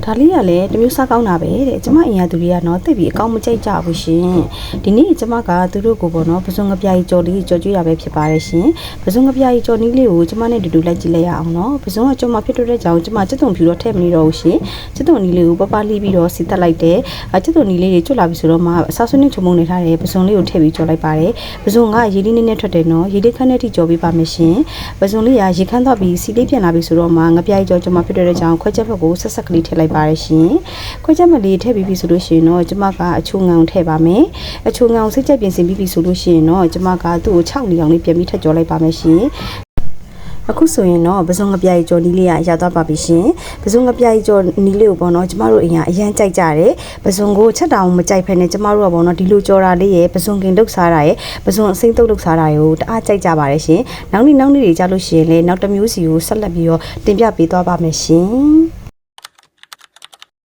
ဒါလေးကလည်းတမျိုးစားကောင်းတာပဲတဲ့ကျမအင်ရသူတွေကတော့တိတ်ပြီးအကောင်းမကြိုက်ကြဘူးရှင်ဒီနေ့ကျမကသူတို့ကိုပေါ့နော်ပစုံငပြားကြီးကြော်လေးကြော်ကျွေးတာပဲဖြစ်ပါတယ်ရှင်ပစုံငပြားကြီးကြော်နည်းလေးကိုကျမနဲ့တူတူလိုက်ကြည့်လိုက်ရအောင်နော်ပစုံကကြော်မှဖြစ်တဲ့ကြောင်ကျမစက်သွန်ဖြူတော့ထည့်မနေတော့ဘူးရှင်စက်သွန်နည်းလေးကိုပပလှီးပြီးတော့စီတက်လိုက်တယ်စက်သွန်နည်းလေးတွေကျွတ်လာပြီဆိုတော့မှအစားဆွေးနဲ့ချုံမုံနေထားတဲ့ပစုံလေးကိုထည့်ပြီးကြော်လိုက်ပါတယ်ပစုံကရေလေးနည်းနည်းထွက်တယ်နော်ရေလေးခန်းနဲ့ထိကြော်ပေးပါမယ်ရှင်ပစုံလေးကရေခမ်းသွားပြီးစီလေးပြန်လာပြီဆိုတော့မှငပြားကြီးကြော်ကျမဖြစ်တဲ့ကြောင်ခွဲချက်ဘက်ကိုဆက်ဆက်ကလေးထည့်လိုက်ပါတယ်ရှင်ခွဲချက်မလေးထည့်ပြီးပြီဆိုလို့ရှိရင်တော့ကျမကအချိုငံထည့်ပါမယ်အချိုငံစိတ်ကြက်ပြင်ဆင်ပြီးပြီဆိုလို့ရှိရင်တော့ကျမကသူ့ကို6လီအောင်လေးပြန်ပြီးထည့်ကြော်လိုက်ပါမယ်ရှင်အခုဆိုရင်တော့ပစုံငပြားကြီးကြော်နီးလေးရသွားပါပြီရှင်ပစုံငပြားကြီးကြော်နီးလေးကိုပေါ့နော်ကျမတို့အရင်အရန်ကြိုက်ကြတယ်ပစုံကိုချက်တောင်မကြိုက်ဖ ೇನೆ ကျမတို့ကပေါ့နော်ဒီလိုကြော်တာလေးရယ်ပစုံကင်လုတ်စားတာရယ်ပစုံအစိမ့်တုပ်လုတ်စားတာကိုတအားကြိုက်ကြပါတယ်ရှင်နောက်နေ့တွေကြားလို့ရှိရင်လည်းနောက်တစ်မျိုးစီကိုဆက်လက်ပြီးတော့တင်ပြပေးသွားပါမယ်ရှင်